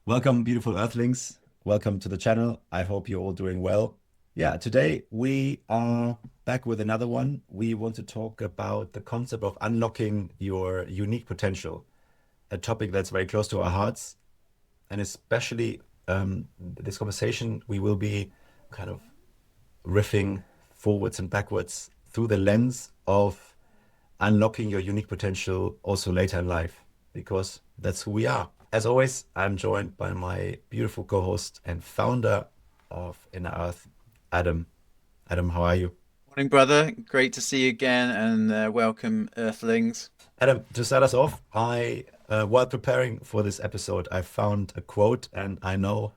Welcome, beautiful Earthlings. Welcome to the channel. I hope you're all doing well. Yeah, today we are back with another one. We want to talk about the concept of unlocking your unique potential, a topic that's very close to our hearts. And especially this conversation, we will be kind of riffing forwards and backwards through the lens of unlocking your unique potential also later in life, because that's who we are. As always, I'm joined by my beautiful co-host and founder of Inner Earth, Adam. Adam, how are you? Morning, brother. Great to see you again, and welcome, Earthlings. Adam, to start us off, while preparing for this episode, I found a quote, and I know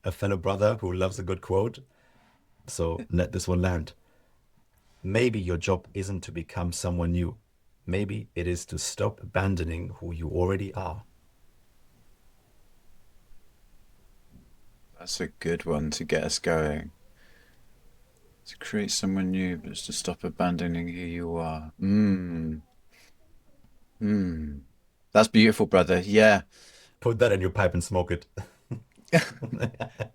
a fellow brother who loves a good quote. So let this one land. Maybe your job isn't to become someone new. Maybe it is to stop abandoning who you already are. That's a good one to get us going. To create someone new, but it's to stop abandoning who you are. Mm. That's beautiful, brother. Yeah. Put that in your pipe and smoke it.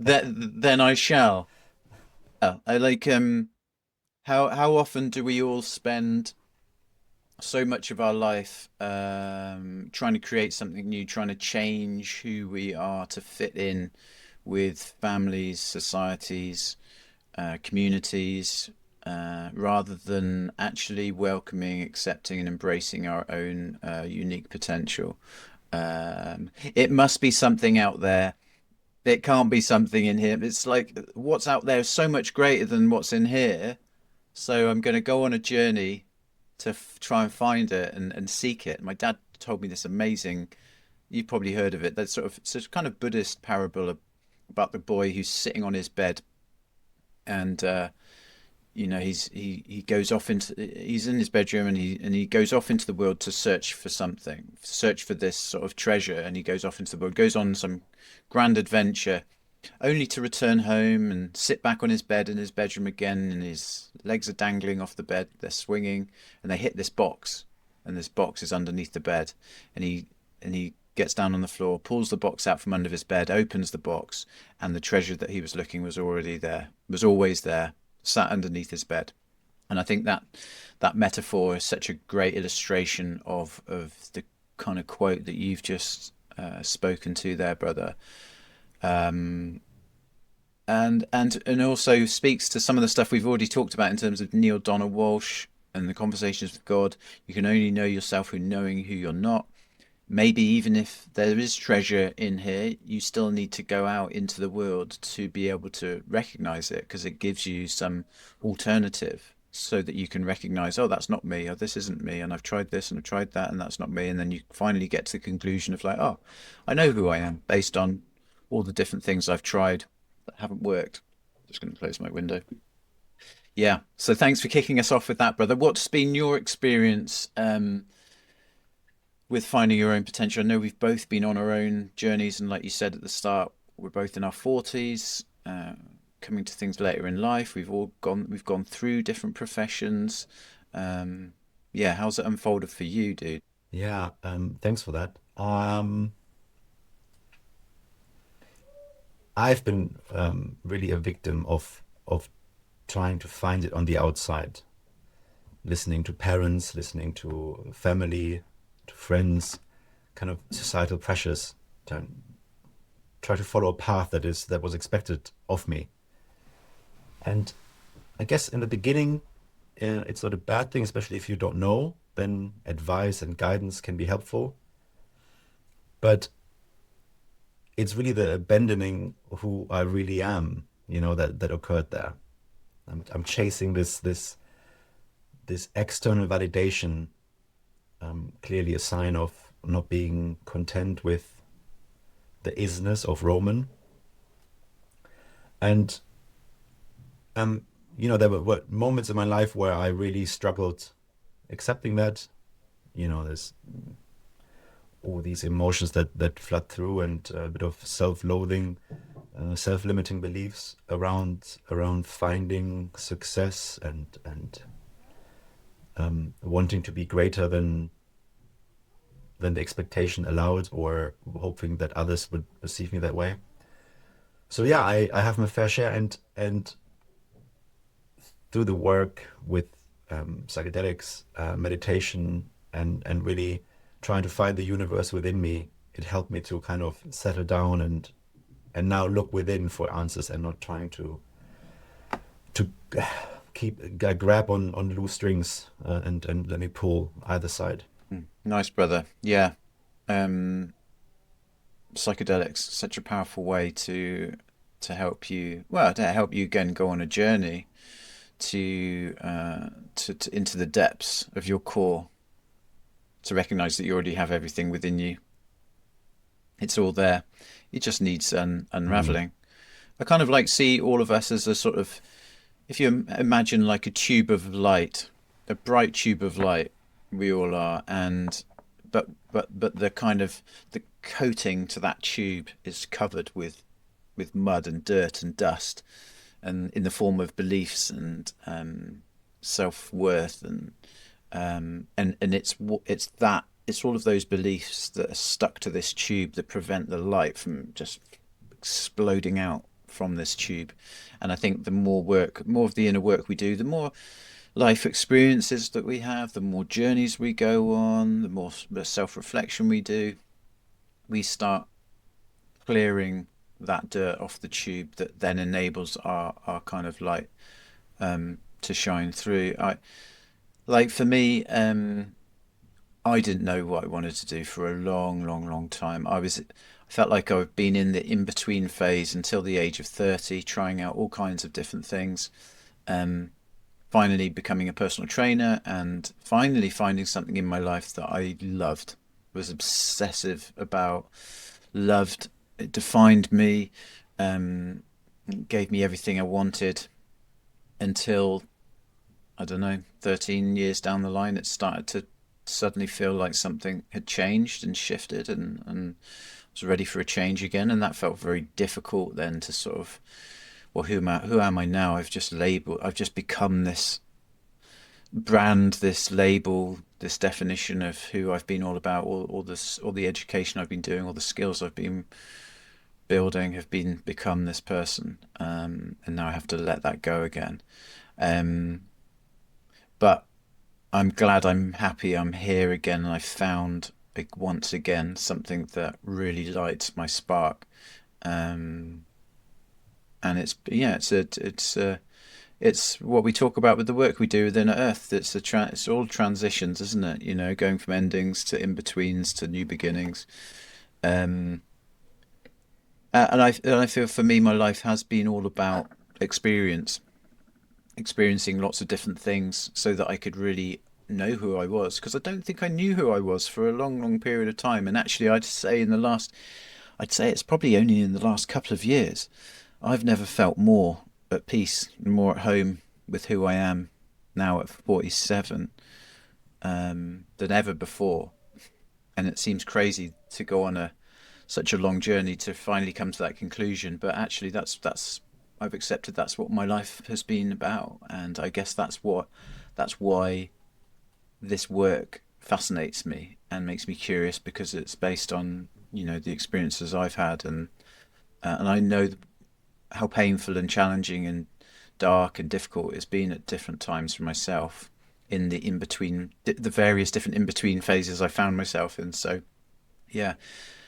Then I shall. I like how often do we all spend so much of our life trying to create something new, trying to change who we are to fit in with families, societies, communities, rather than actually welcoming, accepting, and embracing our own unique potential. It must be something out there. It can't be something in here. It's like what's out there is so much greater than what's in here. So I'm going to go on a journey to try and find it and seek it. My dad told me this amazing. You've probably heard of it. That's sort of it's a kind of Buddhist parable about the boy who's sitting on his bed and he goes off into he's in his bedroom and he goes off into the world to search for something, search for this sort of treasure, and he goes off into the world, goes on some grand adventure, only to return home and sit back on his bed in his bedroom again, and his legs are dangling off the bed, they're swinging, and they hit this box, and this box is underneath the bed, and he gets down on the floor, pulls the box out from under his bed, opens the box, and the treasure that he was looking was already there, was always there, sat underneath his bed. And I think that metaphor is such a great illustration of the kind of quote that you've just spoken to there, brother. Um, and also speaks to some of the stuff we've already talked about in terms of Neil Donald Walsh and the conversations with God. You can only know yourself through knowing who you're not. Maybe even if there is treasure in here, you still need to go out into the world to be able to recognize it, because it gives you some alternative so that you can recognize, oh, that's not me, or this isn't me, and I've tried this and I've tried that, and that's not me. And then you finally get to the conclusion of like, oh, I know who I am based on all the different things I've tried that haven't worked. Just going to close my window. Yeah. So thanks for kicking us off with that, brother. What's been your experience with finding your own potential? I know we've both been on our own journeys, and like you said at the start, we're both in our forties, coming to things later in life. We've gone through different professions. Um, yeah, how's it unfolded for you, dude? Yeah, thanks for that. I've been really a victim of trying to find it on the outside, listening to parents, listening to family, to friends, kind of societal pressures, to try to follow a path that was expected of me. And I guess in the beginning, it's not a bad thing, especially if you don't know, then advice and guidance can be helpful. But it's really the abandoning who I really am, that occurred there. I'm chasing this external validation, clearly a sign of not being content with the isness of Roman. And um, there were moments in my life where I really struggled accepting that. There's all these emotions that flood through, and a bit of self-loathing, self-limiting beliefs around finding success and wanting to be greater than than the expectation allowed, or hoping that others would perceive me that way. So yeah, I have my fair share, and do the work with psychedelics, meditation, and really trying to find the universe within me. It helped me to kind of settle down and now look within for answers, and not trying to keep grab on loose strings, and let me pull either side. Nice, brother. Yeah. Um, Psychedelics, such a powerful way to help you, well, to help you again go on a journey to into the depths of your core, to recognize that you already have everything within you. It's all there. It just needs Mm. unraveling. I kind of like see all of us as a sort of, if you imagine like a tube of light, a bright tube of light, we all are, and but the kind of the coating to that tube is covered with mud and dirt and dust, and in the form of beliefs and self worth and it's all of those beliefs that are stuck to this tube that prevent the light from just exploding out from this tube. And I think the more of the inner work we do, the more life experiences that we have, the more journeys we go on, the more self reflection we do, we start clearing that dirt off the tube that then enables our kind of light to shine through. For me, I didn't know what I wanted to do for a long, long, long time. I felt like I've been in the in between phase until the age of 30, trying out all kinds of different things. Um, Finally becoming a personal trainer, and finally finding something in my life that I loved, was obsessive about, loved. It defined me, um, gave me everything I wanted until, I don't know, 13 years down the line, it started to suddenly feel like something had changed and shifted, and was ready for a change again. And that felt very difficult then to sort of, well, who am I now? I've just become this brand, this label, this definition of who I've been all about, all the education I've been doing, all the skills I've been building have been become this person, and now I have to let that go again. Um, but I'm glad, I'm happy, I'm here again, and I found, like, once again, something that really lights my spark. Um, and it's what we talk about with the work we do within Earth. It's all transitions, isn't it? You know, going from endings to in betweens to new beginnings. Um, and I feel for me, my life has been all about experiencing lots of different things, so that I could really know who I was. Because I don't think I knew who I was for a long, long period of time. And actually, I'd say it's probably only in the last couple of years I've never felt more at peace, more at home with who I am now at 47, than ever before. And it seems crazy to go on a such a long journey to finally come to that conclusion, but actually that's I've accepted that's what my life has been about. And I guess that's why this work fascinates me and makes me curious, because it's based on, the experiences I've had, and I know how painful and challenging and dark and difficult it's been at different times for myself, in the in between, the various different in between phases I found myself in. So yeah,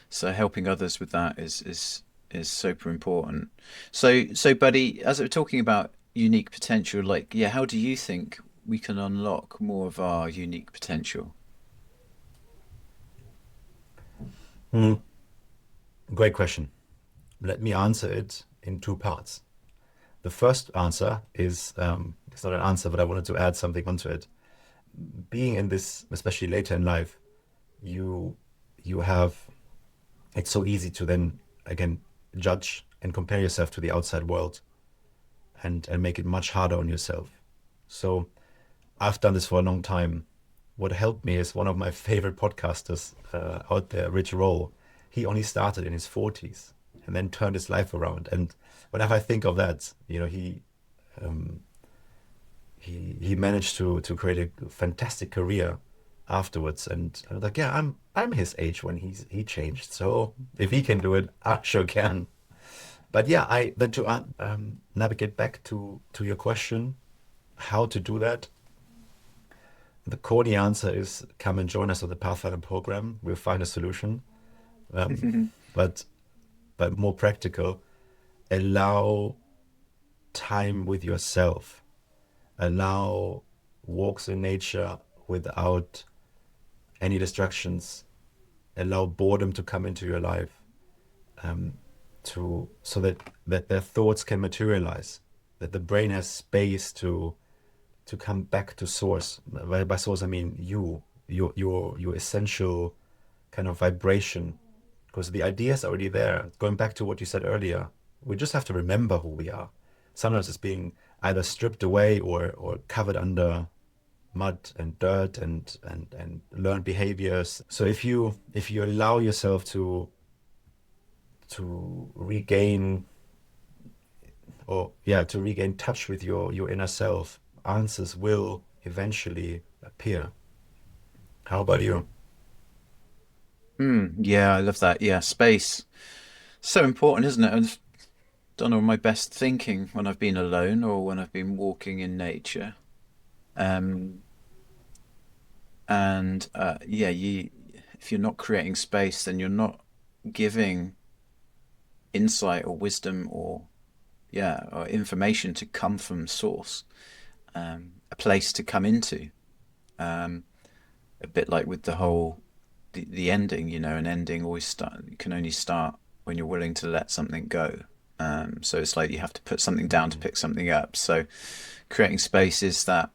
so helping others with that is super important. So buddy, as we're talking about unique potential, like, yeah, how do you think we can unlock more of our unique potential? Hmm. Great question. Let me answer it in two parts. The first answer is, it's not an answer, but I wanted to add something onto it. Being in this, especially later in life, you you have it's so easy to then again judge and compare yourself to the outside world, and make it much harder on yourself. So I've done this for a long time. What helped me is one of my favorite podcasters out there, Rich Roll. He only started in his 40s and then turned his life around. And whenever I think of that, um, he managed to create a fantastic career afterwards, and I was like, yeah, I'm his age when he changed. So if he can do it, I sure can. But yeah, I then to navigate back to your question, how to do that. The corny answer is come and join us on the Pathfinder program. We'll find a solution. Um, but more practical, allow time with yourself. Allow walks in nature without any distractions. Allow boredom to come into your life, um, to so that their thoughts can materialize, that the brain has space to come back to source. By source, I mean your essential kind of vibration, because the idea is already there. Going back to what you said earlier, we just have to remember who we are. Sometimes it's being either stripped away or covered under mud and dirt and learned behaviors. So if you allow yourself to regain, or yeah, to regain touch with your inner self, answers will eventually appear. How about you? Yeah, I love that. Yeah, space. So important, isn't it? I've done all my best thinking when I've been alone or when I've been walking in nature. Um, and yeah, you if you're not creating space, then you're not giving insight or wisdom or yeah, or information to come from source, a place to come into. Um, a bit like with the whole the ending, an ending always start you can only start when you're willing to let something go. So it's like you have to put something down to Mm, pick something up. So creating space is that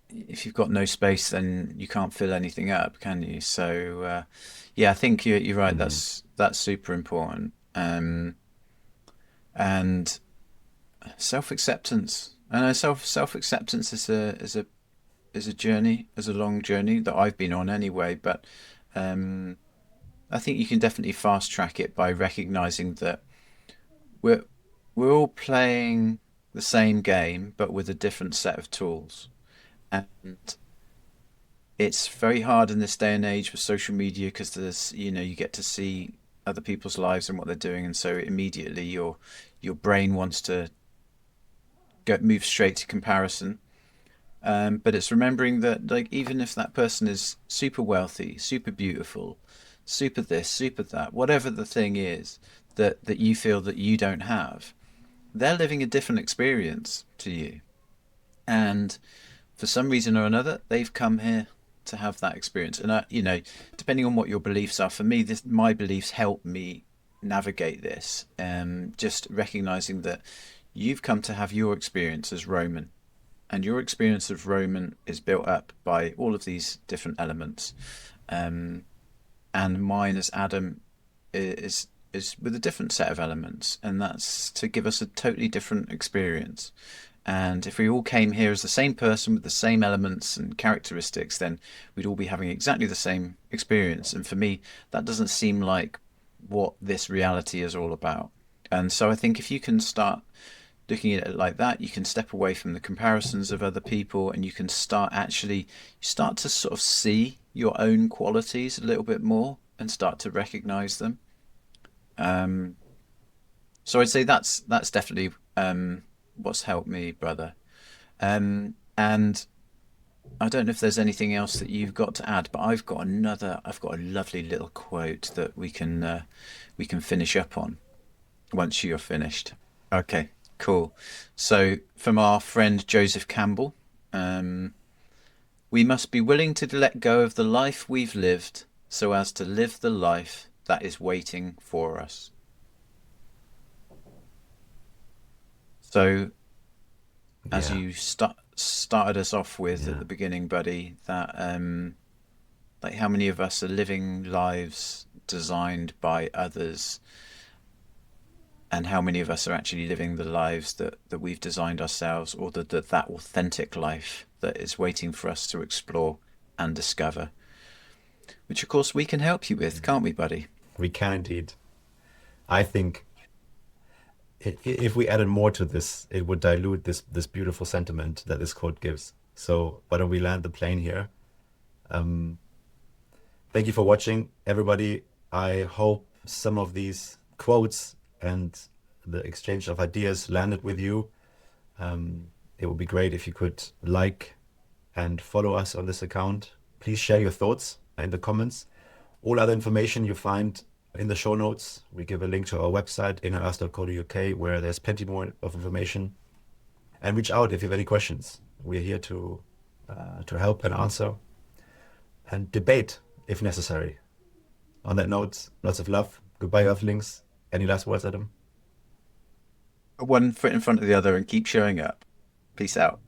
if you've got no space, then you can't fill anything up, can you? So yeah, I think you're right. mm, That's super important. And self acceptance. And self acceptance is a journey, is a long journey that I've been on anyway. But um, I think you can definitely fast track it by recognizing that we're we're all playing the same game, but with a different set of tools. And it's very hard in this day and age with social media because you get to see other people's lives and what they're doing, and so immediately your brain wants to move straight to comparison. But it's remembering that, like, even if that person is super wealthy, super beautiful, super this, super that, whatever the thing is that you feel that you don't have, they're living a different experience to you. And for some reason or another, they've come here to have that experience. And depending on what your beliefs are, for me, my beliefs help me navigate this. Just recognizing that you've come to have your experience as Roman, and your experience of Roman is built up by all of these different elements. Um, and mine as Adam is with a different set of elements, and that's to give us a totally different experience. And if we all came here as the same person with the same elements and characteristics, then we'd all be having exactly the same experience. And for me, that doesn't seem like what this reality is all about. And so I think if you can start looking at it like that, you can step away from the comparisons of other people, and you can start to sort of see your own qualities a little bit more and start to recognize them. Um, so I'd say that's definitely what's helped me, brother. And I don't know if there's anything else that you've got to add, but I've got a lovely little quote that we can finish up on once you're finished. Okay, cool. So from our friend Joseph Campbell, um, we must be willing to let go of the life we've lived so as to live the life that is waiting for us. So as yeah, you started us off with at yeah. the beginning, buddy, that like how many of us are living lives designed by others, and how many of us are actually living the lives that we've designed ourselves, or that authentic life that is waiting for us to explore and discover, which of course we can help you with, can't we, buddy? We can indeed. I think if we added more to this, it would dilute this beautiful sentiment that this quote gives. So why don't we land the plane here? Thank you for watching, everybody. I hope some of these quotes and the exchange of ideas landed with you. It would be great if you could like and follow us on this account. Please share your thoughts in the comments. All other information you find in the show notes. We give a link to our website, innerearth.co.uk, where there's plenty more of information. And reach out if you have any questions. We're here to help and answer and debate if necessary. On that note, lots of love. Goodbye, Earthlings. Any last words, Adam? One foot in front of the other and keep showing up. Peace out.